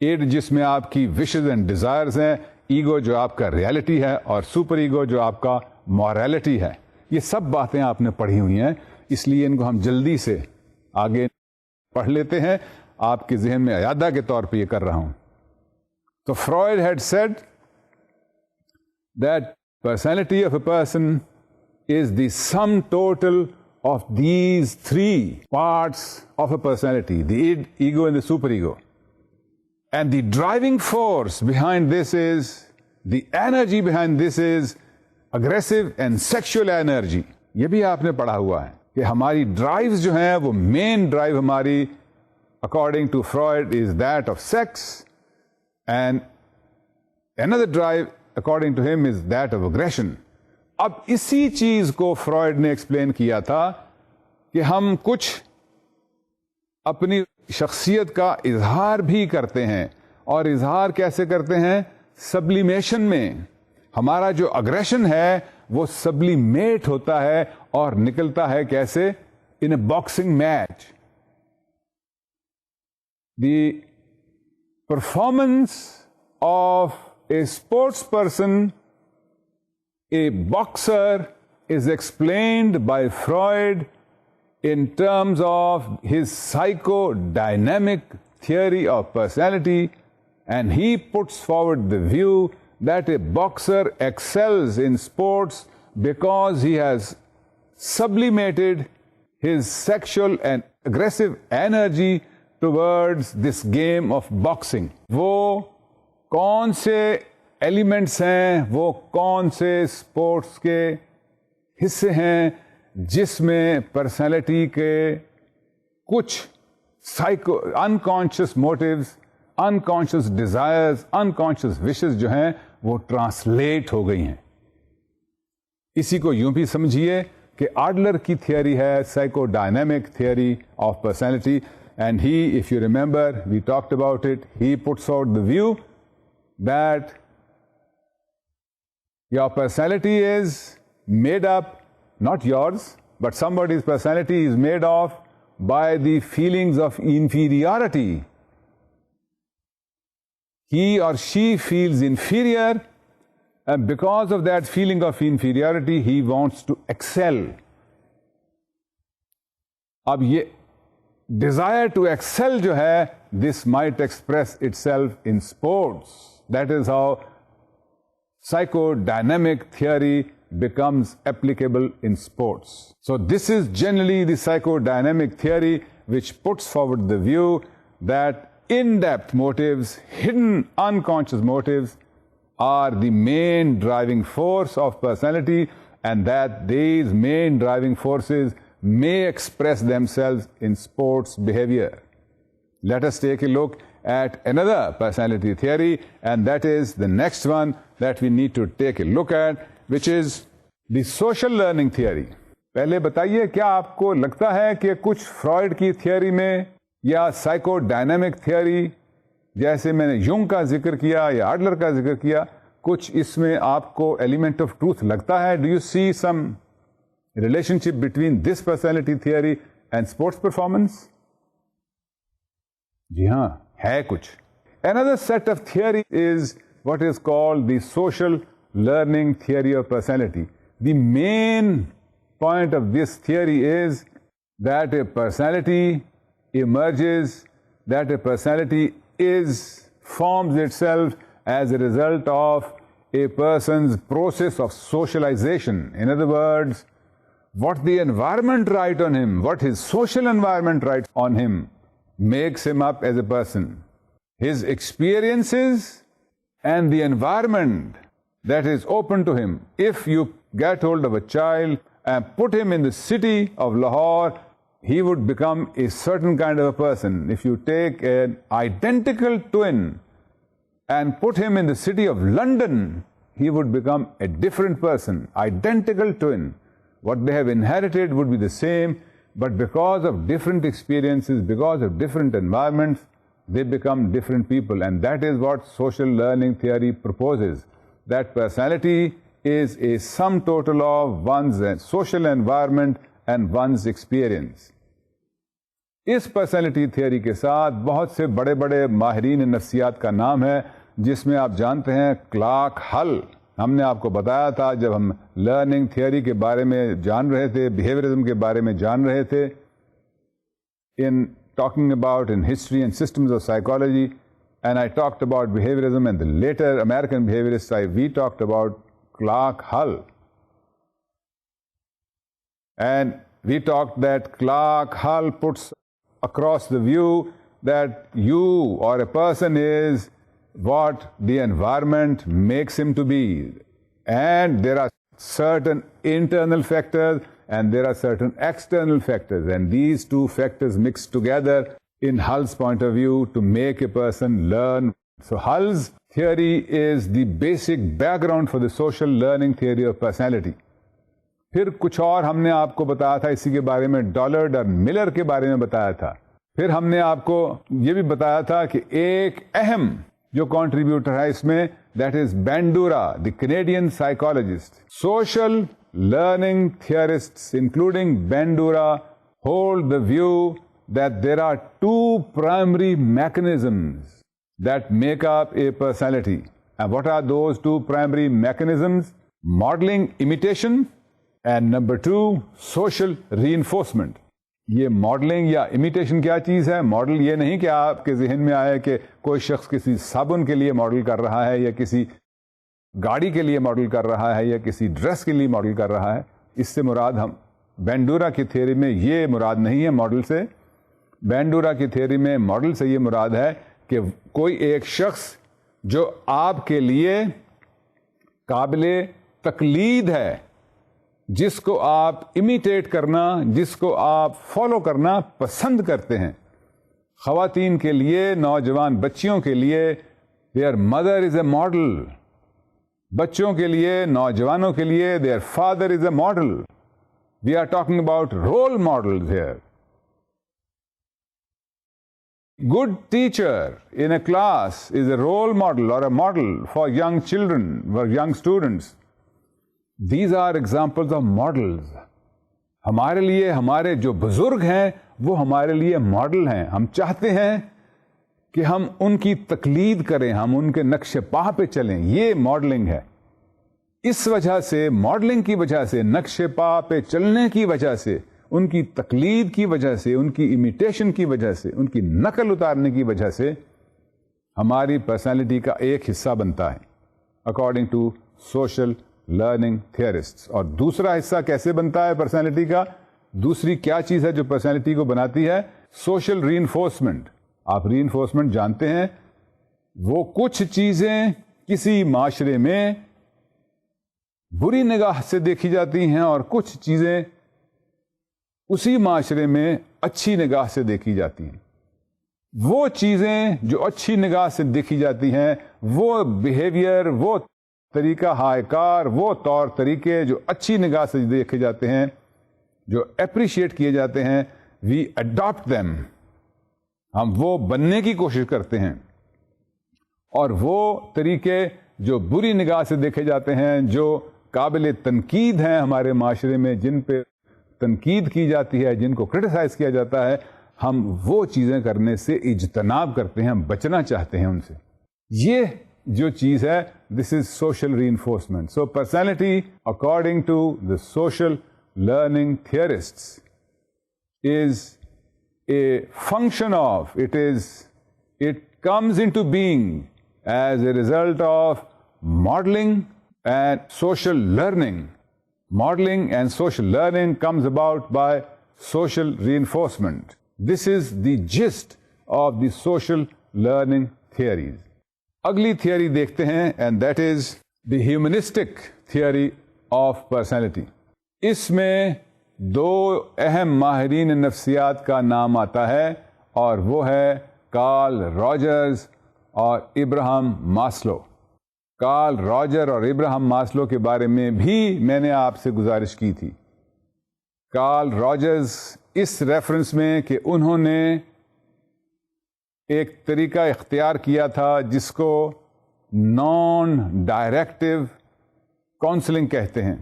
ایڈ جس میں آپ کی وشز اینڈ ڈیزائرز ہیں، ایگو جو آپ کا ریالٹی ہے، اور سپر ایگو جو آپ کا مورالٹی ہے. یہ سب باتیں آپ نے پڑھی ہوئی ہیں، اس لیے ان کو ہم جلدی سے آگے پڑھ لیتے ہیں. آپ کے ذہن میں اعادہ کے طور پہ یہ کر رہا ہوں. So Freud had said that personality of a person is the sum total of these 3 parts of a personality, the id, ego and the superego. And the driving force behind this is, the energy behind this is aggressive and sexual energy. یہ بھی آپ نے پڑھا ہوا ہے کہ ہماری drives جو ہیں وہ مین ڈرائیو ہماری according to Freud is that of sex, and another drive according to him is that of aggression. اب اسی چیز کو فرائڈ نے ایکسپلین کیا تھا کہ ہم کچھ اپنی شخصیت کا اظہار بھی کرتے ہیں، اور اظہار کیسے کرتے ہیں؟ سبلیمیشن میں. ہمارا جو اگریشن ہے وہ سبلیمیٹ ہوتا ہے اور نکلتا ہے کیسے؟ In a boxing match. The performance of a sports person, a boxer, is explained by Freud in terms of his psychodynamic theory of personality, and he puts forward the view that a boxer excels in sports because he has sublimated his sexual and aggressive energy towards this game of boxing. وہ کون سے elements ہیں، وہ کون سے sports کے حصے ہیں جس میں پرسنالٹی کے کچھ unconscious motives, unconscious desires, unconscious wishes جو ہیں وہ ٹرانسلیٹ ہو گئی ہیں. اسی کو یوں بھی سمجھیے کہ آڈلر کی تھیوری ہے psycho dynamic theory of personality. And he, if you remember, we talked about it, he puts out the view that your personality is made up, not yours, but somebody's personality is made of by the feelings of inferiority. He or she feels inferior, and because of that feeling of inferiority, he wants to excel. اب یہ desire to excel جو ہے, this might express itself in sports. That is how psychodynamic theory becomes applicable in sports. So this is generally the psychodynamic theory, which puts forward the view that in-depth motives, hidden unconscious motives, are the main driving force of personality, and that these main driving forces may express themselves in sports behavior. Let us take a look at another personality theory, and that is the next one that we need to take a look at, which is the social learning theory. پہلے بتائیے کیا آپ کو لگتا ہے کہ کچھ fried کی تھیوری میں یا سائیکو ڈائنامک تھیوری جیسے میں نے یونگ کا ذکر کیا یا ایڈلر کا ذکر کیا, کچھ اس میں آپ کو ایلیمنٹ آف ٹروتھ لگتا ہے؟ Do you see some relationship between this personality theory and sports performance? جی ہاں, ہے کچھ. Another set of theory is what is called the social learning theory of personality. The main point of this theory is that a personality emerges, that a personality forms itself as a result of a person's process of socialization. In other words, what the environment writes on him, what his social environment writes on him, makes him up as a person. His experiences and the environment that is open to him. If you get hold of a child and put him in the city of Lahore, he would become a certain kind of a person. If you take an identical twin and put him in the city of London, he would become a different person. Identical twin. What they have inherited would be the same, but because of different experiences, because of different environments, they become different people. And that is what social learning theory proposes. That personality is a sum total of one's social environment and one's experience. اس personality theory کے ساتھ بہت سے بڑے بڑے ماہرین نفسیات کا نام ہے, جس میں آپ جانتے ہیں کلارک ہل. ہم نے آپ کو بتایا تھا جب ہم لرننگ تھیوری کے بارے میں جان رہے تھے, بیہیویئرزم کے بارے میں جان رہے تھے, in talking about in history and systems of psychology, and I talked about behaviorism, and the later American behaviorists, we talked about Clark Hull. And we talked that Clark Hull puts across the view that you or a person is what the environment makes him to be. And there are certain internal factors and there are certain external factors, and these two factors mix together in Hull's point of view to make a person learn. So Hull's theory is the basic background for the social learning theory of personality. پھر کچھ اور ہم نے آپ کو بتایا تھا اسی کے بارے میں, ڈالرڈ اور ملر کے بارے میں بتایا تھا. پھر ہم نے آپ کو یہ بھی بتایا تھا کہ ایک اہم جو کنٹریبیوٹر ہے اس میں, that is Bandura, the Canadian psychologist. Social learning theorists including Bandura hold the view that there are two primary mechanisms that make up a personality. And what are those two primary mechanisms? Modeling, imitation, and number two, social reinforcement. یہ modelling یا imitation کیا چیز ہے؟ Model یہ نہیں کہ آپ کے ذہن میں آئے کہ کوئی شخص کسی صابن کے لیے ماڈل کر رہا ہے یا کسی گاڑی کے لیے ماڈل کر رہا ہے یا کسی ڈریس کے لیے ماڈل کر رہا ہے. اس سے مراد ہم بینڈورا کی تھیوری میں یہ مراد نہیں ہے ماڈل سے. بینڈورا کی تھیوری میں ماڈل سے یہ مراد ہے کہ کوئی ایک شخص جو آپ کے لیے قابل تقلید ہے, جس کو آپ امیٹیٹ کرنا, جس کو آپ فالو کرنا پسند کرتے ہیں. خواتین کے لیے, نوجوان بچیوں کے لیے their mother is a model. بچوں کے لیے, نوجوانوں کے لیے their father is a model. We are talking about role models here. Good teacher in a class is a role model or a model for young children, for young students. These are examples of models. ہمارے لیے ہمارے جو بزرگ ہیں وہ ہمارے لیے model ہیں. ہم چاہتے ہیں کہ ہم ان کی تقلید کریں, ہم ان کے نقش پا پہ چلیں. یہ ماڈلنگ ہے. اس وجہ سے, ماڈلنگ کی وجہ سے, نقش پا پہ چلنے کی وجہ سے, ان کی تقلید کی وجہ سے, ان کی امیٹیشن کی وجہ سے, ان کی نقل اتارنے کی وجہ سے ہماری پرسنالٹی کا ایک حصہ بنتا ہے اکارڈنگ ٹو سوشل لرننگ تھیورسٹس. اور دوسرا حصہ کیسے بنتا ہے پرسنالٹی کا؟ دوسری کیا چیز ہے جو پرسنالٹی کو بناتی ہے؟ سوشل ری انفورسمنٹ. آپ ری انفورسمنٹ جانتے ہیں، وہ کچھ چیزیں کسی معاشرے میں بری نگاہ سے دیکھی جاتی ہیں اور کچھ چیزیں اسی معاشرے میں اچھی نگاہ سے دیکھی جاتی ہیں. وہ چیزیں جو اچھی نگاہ سے دیکھی جاتی ہیں، وہ بیہیویئر، وہ طریقہ ہائے کار، وہ طور طریقے جو اچھی نگاہ سے دیکھے جاتے ہیں، جو اپریشیٹ کیے جاتے ہیں، وی اڈاپٹ دیم. ہم وہ بننے کی کوشش کرتے ہیں. اور وہ طریقے جو بری نگاہ سے دیکھے جاتے ہیں، جو قابل تنقید ہیں ہمارے معاشرے میں، جن پہ تنقید کی جاتی ہے، جن کو کرٹیسائز کیا جاتا ہے، ہم وہ چیزیں کرنے سے اجتناب کرتے ہیں، ہم بچنا چاہتے ہیں ان سے. یہ جو چیز ہے، this is social reinforcement. So personality according to the social learning theorists is a function of, it comes into being as a result of modeling and social learning. Modeling and social learning comes about by social reinforcement. This is the gist of the social learning theories. اگلی theory دیکھتے ہیں and that is the humanistic theory of personality. اس میں دو اہم ماہرین نفسیات کا نام آتا ہے اور وہ ہے کارل راجرز اور ابراہم ماسلو. کارل راجر اور ابراہم ماسلو کے بارے میں بھی میں نے آپ سے گزارش کی تھی. کارل راجرز اس ریفرنس میں کہ انہوں نے ایک طریقہ اختیار کیا تھا جس کو نان ڈائریکٹو کاؤنسلنگ کہتے ہیں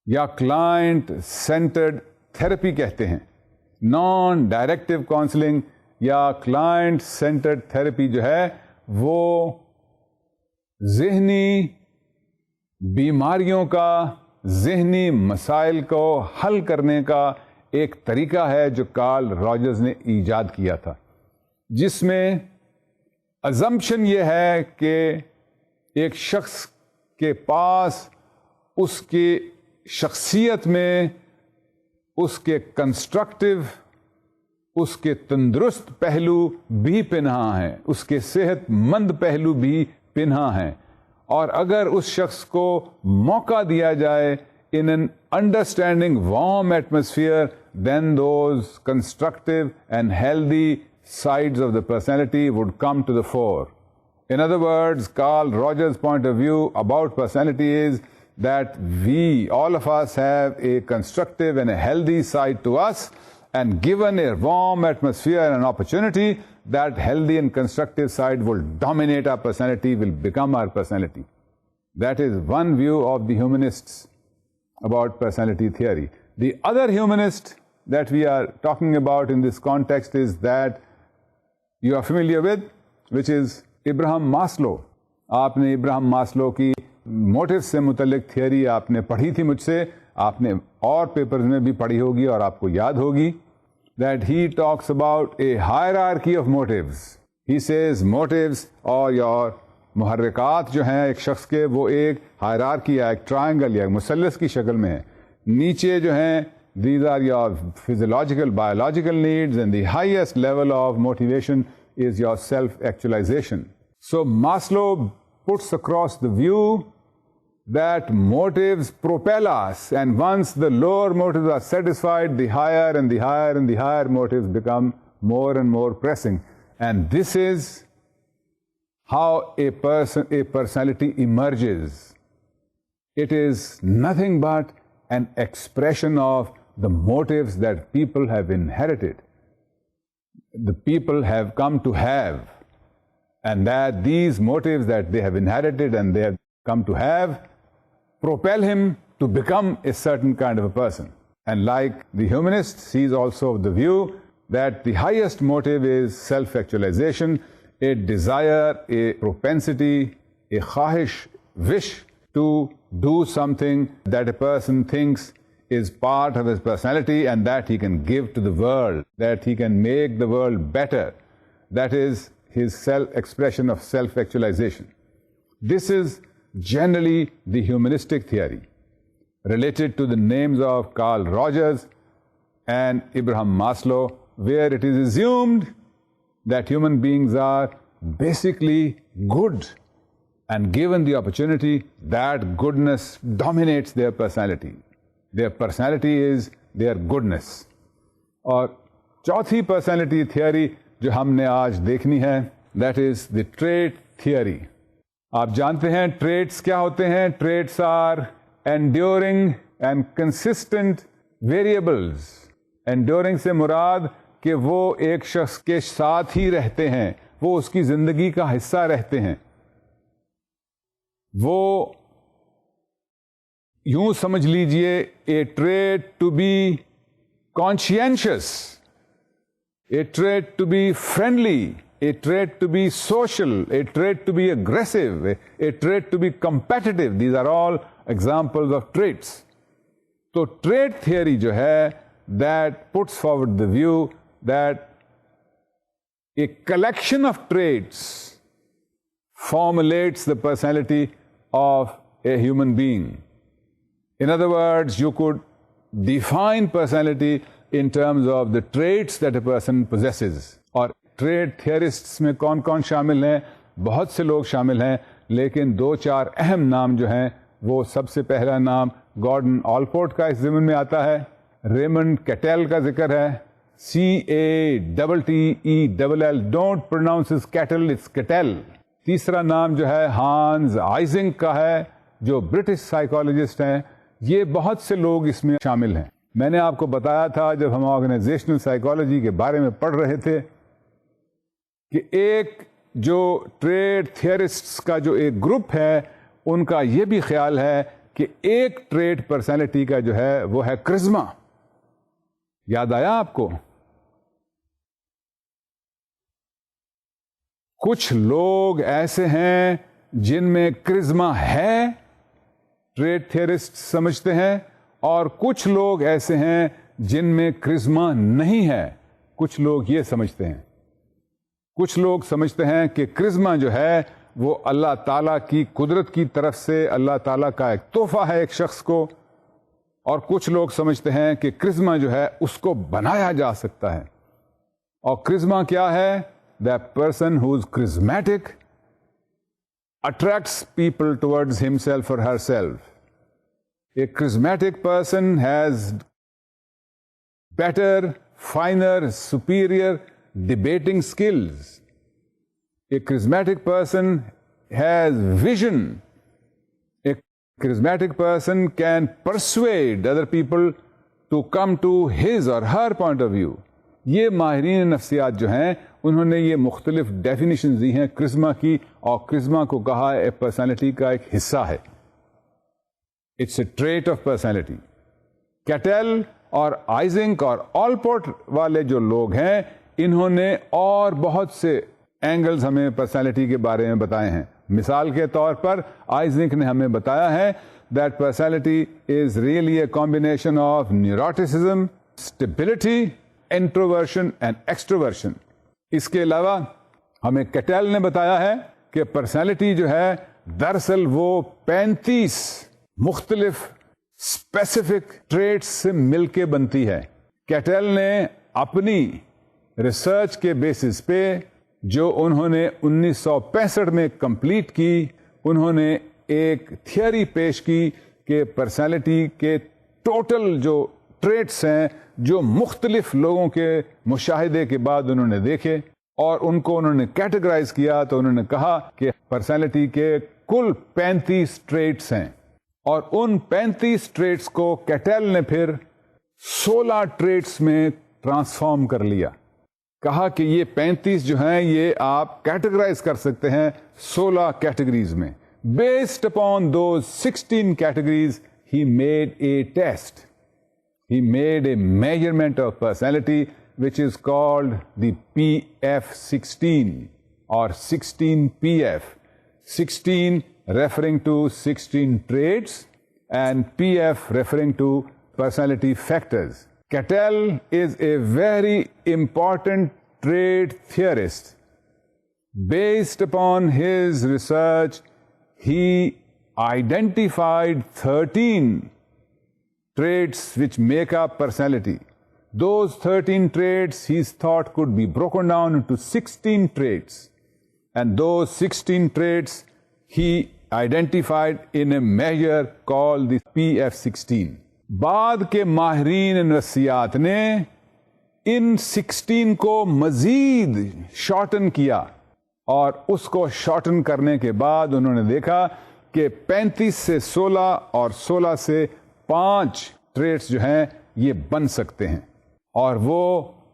یا کلائنٹ سینٹرڈ تھراپی کہتے ہیں. نان ڈائریکٹو کاؤنسلنگ یا کلائنٹ سینٹرڈ تھراپی جو ہے وہ ذہنی بیماریوں کا، ذہنی مسائل کو حل کرنے کا ایک طریقہ ہے جو کارل راجرز نے ایجاد کیا تھا، جس میں ازمپشن یہ ہے کہ ایک شخص کے پاس اس کی شخصیت میں اس کے کنسٹرکٹیو، اس کے تندرست پہلو بھی پنہاں ہیں، اس کے صحت مند پہلو بھی پنہاں ہیں. اور اگر اس شخص کو موقع دیا جائے in an understanding warm atmosphere, then those constructive and healthy sides of the personality would come to the fore. In other words, Carl Rogers' point of view about personality is that we, all of us, have a constructive and a healthy side to us, and given a warm atmosphere and an opportunity, that healthy and constructive side will dominate our personality, will become our personality. That is one view of the humanists about personality theory. The other humanist that we are talking about in this context is that you are familiar with, which is Abraham Maslow. آپ نے Abraham Maslow کی motto سے متعلق theory آپ نے پڑھی تھی مجھ سے، آپ نے اور پیپرز میں بھی پڑھی ہوگی اور آپ کو یاد ہوگی. That he talks about a hierarchy of motives. He says motives اور your محرکات جو ہیں ایک شخص کے، وہ ایک ہائرارکی یا ایک ٹرائنگل یا مثلث کی شکل میں ہے. نیچے جو ہیں these are your physiological, biological needs, and the highest level of motivation is your self-actualization. So Maslow puts across the view that motives propel us, and once the lower motives are satisfied, the higher and the higher and the higher motives become more and more pressing. And this is how a personality emerges. It is nothing but an expression of the motives that people have inherited, the people have come to have, and that these motives that they have inherited and they have come to have propel him to become a certain kind of a person. And like the humanist, he is also of the view that the highest motive is self-actualization, a desire, a propensity, a khahish, wish to do something that a person thinks is part of his personality and that he can give to the world, that he can make the world better. That is his expression of self-actualization. This is generally the humanistic theory. related to the names of Carl Rogers and Abraham Maslow, where it is assumed that human beings are basically good, and given the opportunity, that goodness dominates their personality. Their personality is their goodness. اور چوتھی personality theory جو ہم نے آج دیکھنی ہے, that is the trait theory. آپ جانتے ہیں ٹریٹس کیا ہوتے ہیں. Traits are enduring and consistent variables. Enduring سے مراد کہ وہ ایک شخص کے ساتھ ہی رہتے ہیں, وہ اس کی زندگی کا حصہ رہتے ہیں. وہ یوں سمجھ لیجئے a trait to be conscientious, a trait to be friendly, a trait to be social, a trait to be aggressive, a trait to be competitive. These are all examples of traits. So trait theory جو ہے that puts forward the view that a collection of traits formulates the personality of a human being. In other words, you could define personality in terms of the traits that a person possesses. اور treat تھیورسٹس میں کون کون شامل ہیں؟ بہت سے لوگ شامل ہیں, لیکن دو چار اہم نام جو ہیں وہ سب سے پہلا نام گارڈن آلپورٹ کا اس ضمن میں آتا ہے, ریمنڈ کیٹل کا ذکر ہے, CATTELL. Don't pronounce as Cattell, it's Cattell. تیسرا نام جو ہے ہانز آئزنگ کا ہے, جو برٹش سائیکالوجسٹ ہیں. یہ بہت سے لوگ اس میں شامل ہیں. میں نے آپ کو بتایا تھا جب ہم آرگنائزیشنل سائیکالوجی کے بارے میں پڑھ رہے تھے کہ ایک جو ٹریٹ تھیورسٹس کا جو ایک گروپ ہے ان کا یہ بھی خیال ہے کہ ایک ٹریٹ پرسنالٹی کا جو ہے وہ ہے کرزما. یاد آیا آپ کو؟ کچھ لوگ ایسے ہیں جن میں کرزما ہے, ٹریٹ تھیورسٹ سمجھتے ہیں, اور کچھ لوگ ایسے ہیں جن میں کرزما نہیں ہے. کچھ لوگ یہ سمجھتے ہیں, کچھ لوگ سمجھتے ہیں کہ کرزما جو ہے وہ اللہ تعالیٰ کی قدرت کی طرف سے اللہ تعالیٰ کا ایک تحفہ ہے ایک شخص کو, اور کچھ لوگ سمجھتے ہیں کہ کرزما جو ہے اس کو بنایا جا سکتا ہے. اور کرزما کیا ہے؟ The person who is charismatic attracts people towards himself or herself. A charismatic person has better, finer, superior debating skills. A charismatic person has vision. A charismatic person can persuade other people to come to his or her point of view. یہ ماہرین نفسیات جو ہیں انہوں نے یہ مختلف definition دی ہیں کرزما کی, اور کرزما کو کہا ہے پرسنالٹی کا ایک حصہ ہے. It's a trait of personality. Cattell اور آئزنگ اور آلپورٹ والے جو لوگ ہیں انہوں نے اور بہت سے اینگلز ہمیں پرسنالٹی کے بارے میں بتائے ہیں. مثال کے طور پر آئزنگ نے ہمیں بتایا ہے that personality is really a combination of neuroticism, stability, introversion and extroversion. اس کے علاوہ ہمیں کیٹل نے بتایا ہے کہ پرسنالٹی جو ہے دراصل وہ 35 مختلف اسپیسیفک ٹریٹس سے مل کے بنتی ہے. کیٹل نے اپنی ریسرچ کے بیسس پہ جو انہوں نے 1965 میں کمپلیٹ کی, انہوں نے ایک تھیوری پیش کی کہ پرسنالٹی کے ٹوٹل جو ٹریٹس ہیں جو مختلف لوگوں کے مشاہدے کے بعد انہوں نے دیکھے اور ان کو انہوں نے کیٹیگرائز کیا, تو انہوں نے کہا کہ پرسنالٹی کے کل 35 ٹریٹس ہیں, اور ان 35 ٹریٹس کو کیٹل نے پھر 16 ٹریٹس میں ٹرانسفارم کر لیا. کہا کہ یہ 35 جو ہیں یہ آپ کیٹیگرائز کر سکتے ہیں 16 کیٹیگریز میں. Based upon those 16 categories, he made a test. He made a measurement of personality which is called the PF16 or 16PF. 16 referring to 16 traits and PF referring to personality factors. Cattell is a very important trait theorist. Based upon his research, he identified 13 traits which make up personality. Those 13 traits he thought could be broken down into 16 traits. And those 16 traits he identified in a measure called the PF16. بعد کے ماہرین نفسیات نے ان 16 کو مزید shorten کیا، اور اس کو شارٹن کرنے کے بعد انہوں نے دیکھا کہ 35 سے 16 اور 16 سے 5 ٹریٹس جو ہیں یہ بن سکتے ہیں. اور وہ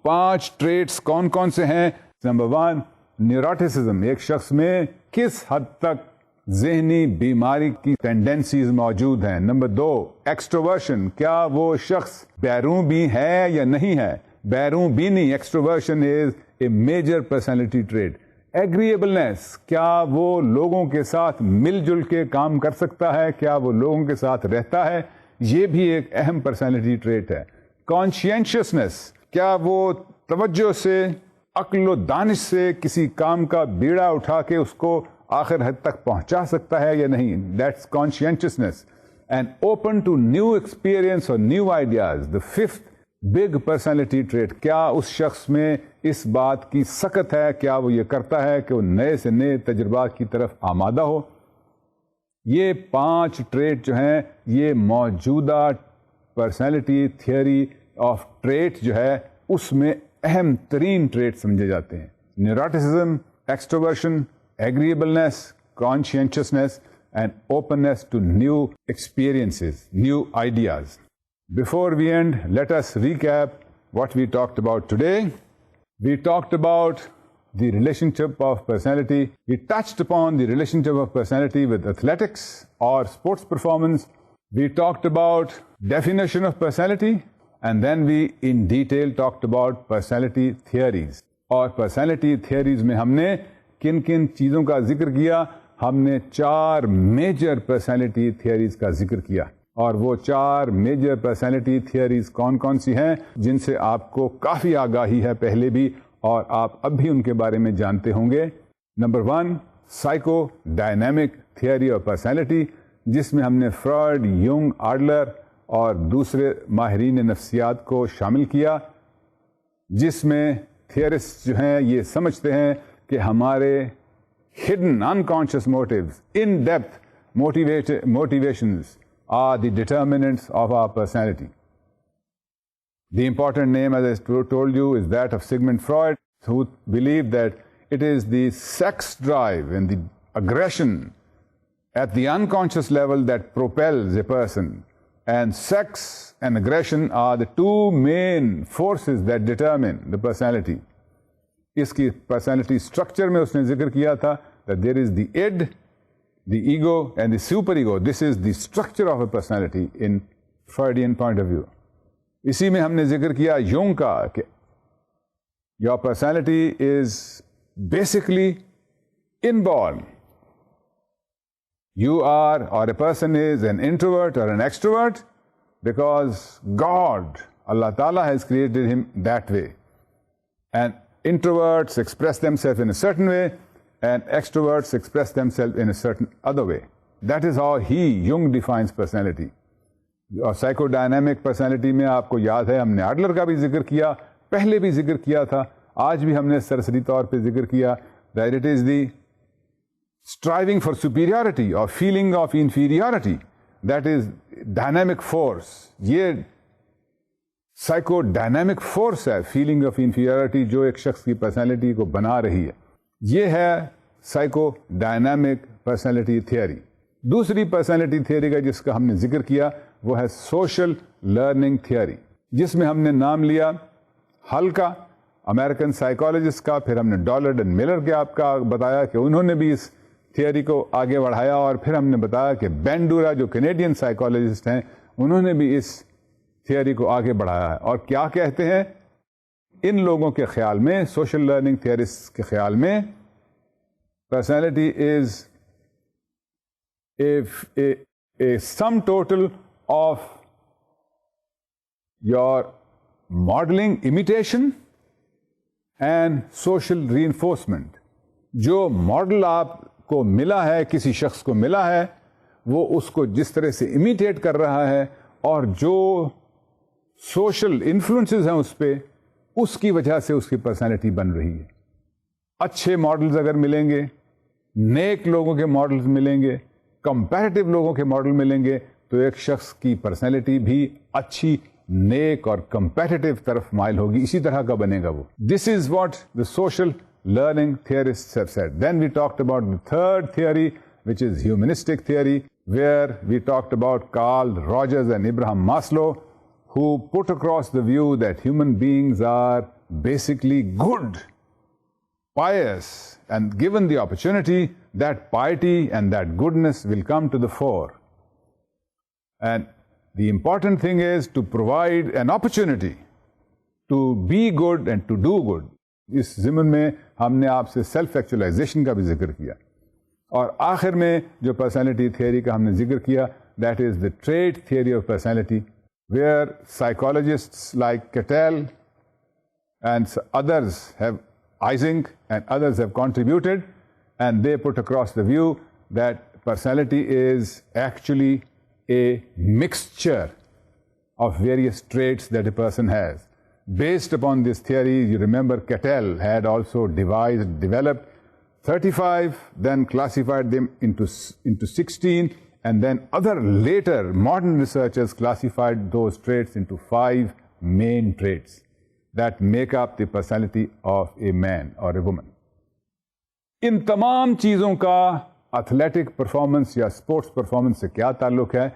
5 ٹریٹس کون کون سے ہیں؟ نمبر 1 نیوروٹیسزم، ایک شخص میں کس حد تک ذہنی بیماری کی ٹینڈنسیز موجود ہیں. نمبر 2 ایکسٹروورشن، کیا وہ شخص بیرون بھی ہے یا نہیں ہے. بیرون بھی نہیں، ایکسٹروورشن از اے میجر پرسنالٹی ٹریٹ. ایگریبلنس، کیا وہ لوگوں کے ساتھ مل جل کے کام کر سکتا ہے، کیا وہ لوگوں کے ساتھ رہتا ہے، یہ بھی ایک اہم پرسنالٹی ٹریٹ ہے. کانشینشیسنس، کیا وہ توجہ سے، عقل و دانش سے کسی کام کا بیڑا اٹھا کے اس کو آخر حد تک پہنچا سکتا ہے یا نہیں. That's conscientiousness. And open to new experience اور new ideas. The 5th big personality trait, کیا اس شخص میں اس بات کی سخت ہے، کیا وہ یہ کرتا ہے کہ وہ نئے سے نئے تجربات کی طرف آمادہ ہو. یہ 5 ٹریٹ جو ہیں یہ موجودہ پرسنالٹی تھیوری آف ٹریٹ جو ہے اس میں اہم ترین ٹریٹ سمجھے جاتے ہیں. Neuroticism, extroversion, agreeableness, conscientiousness and openness to new experiences, new ideas. Before we end, let us recap what we talked about today. We talked about the relationship of personality. We touched upon the relationship of personality with athletics or sports performance. We talked about definition of personality, and then we in detail talked about personality theories. اور personality theories میں ہم نے کن کن چیزوں کا ذکر کیا؟ ہم نے 4 میجر personality theories کا ذکر کیا. اور وہ 4 میجر پرسنالٹی تھیوریز کون کون سی ہیں جن سے آپ کو کافی آگاہی ہے پہلے بھی، اور آپ اب بھی ان کے بارے میں جانتے ہوں گے. Number 1 psycho dynamic theory of personality, جس میں ہم نے فرائڈ، یونگ، آڈلر اور دوسرے ماہرین نفسیات کو شامل کیا، جس میں تھیورسٹ جو ہیں یہ سمجھتے ہیں کہ ہمارے hidden unconscious motives, in depth motivations are the determinants of our personality. The important name, as I told you, is that of Sigmund Freud, who believed that it is the sex drive and the aggression at the unconscious level that propels a person. And sex and aggression are the 2 main forces that determine the personality. اس کی personality structure میں اس نے ذکر کیا تھا that there is the id, the ego and the superego. This is the structure of a personality in Freudian point of view. اسی میں ہم نے ذکر کیا یونگ کا کہ your personality is basically inborn. You are, or a person is an introvert or an extrovert because God, Allah Ta'ala has created him that way. And introverts express themselves in a certain way, and extroverts express themselves in a certain other way. That is how Jung defines personality. اور psycho dynamic personality میں آپ کو یاد ہے ہم نے Adler کا بھی ذکر کیا، پہلے بھی ذکر کیا تھا، آج بھی ہم نے سرسری طور پہ ذکر کیا that it is the striving for superiority or feeling of inferiority that is dynamic force. یہ سائیکو ڈائنامک فورس ہے، فیلنگ آف انفیریورٹی، جو ایک شخص کی پرسنالٹی کو بنا رہی ہے. یہ ہے سائیکو ڈائنامک پرسنالٹی تھیوری. دوسری پرسنالٹی تھیوری کا جس کا ہم نے ذکر کیا وہ ہے سوشل لرننگ تھیوری، جس میں ہم نے نام لیا ہل کا، امریکن سائیکالوجسٹ کا، پھر ہم نے ڈالرڈ اینڈ ملر کے آپ کا بتایا کہ انہوں نے بھی اس تھیوری کو آگے بڑھایا، اور پھر ہم نے بتایا کہ بینڈورا جو کینیڈین سائیکالوجسٹ ہیں انہوں نے بھی اس تھیوری کو آگے بڑھایا ہے. اور کیا کہتے ہیں ان لوگوں کے خیال میں، سوشل لرننگ تھیورسٹ کے خیال میں، personality is a sum total of your modeling, imitation and social reinforcement. جو ماڈل آپ کو ملا ہے، کسی شخص کو ملا ہے، وہ اس کو جس طرح سے امیٹیٹ کر رہا ہے اور جو سوشل انفلوئنسز ہیں اس پہ، اس کی وجہ سے اس کی پرسنالٹی بن رہی ہے. اچھے ماڈلز اگر ملیں گے، نیک لوگوں کے ماڈلز ملیں گے، کمپیریٹیو لوگوں کے ماڈل ملیں گے، تو ایک شخص کی پرسنالٹی بھی اچھی، نیک اور کمپیٹیٹو طرف مائل ہوگی. اسی طرح کا بنے گا وہ. This is what the social learning theorists have said. Then we talked about the third theory, which is humanistic theory, where we talked about Carl Rogers and Abraham Maslow, who put across the view that human beings are basically good, pious, and given the opportunity, that piety and that goodness will come to the fore. And the important thing is to provide an opportunity to be good and to do good. اس ضمن میں ہم نے آپ سے self actualisation کا بھی ذکر کیا، اور آخر میں جو پرسنالٹی تھیوری کا ہم نے ذکر کیا، that is the trait theory of personality, where psychologists like Cattell and others have Eysenck and others have contributed, and they put across the view that personality is actually a mixture of various traits that a person has. Based upon this theory, you remember Cattell had also developed 35, then classified them into 16, and then other later modern researchers classified those traits into 5 main traits that make up the personality of a man or a woman. ان تمام چیزوں کا athletic performance یا sports performance سے کیا تعلق ہے،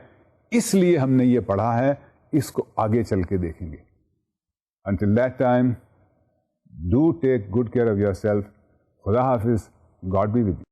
اس لیے ہم نے یہ پڑھا ہے، اس کو آگے چل کے دیکھیں گے. Until that time, do take good care of yourself. Khuda Hafiz. God be with you.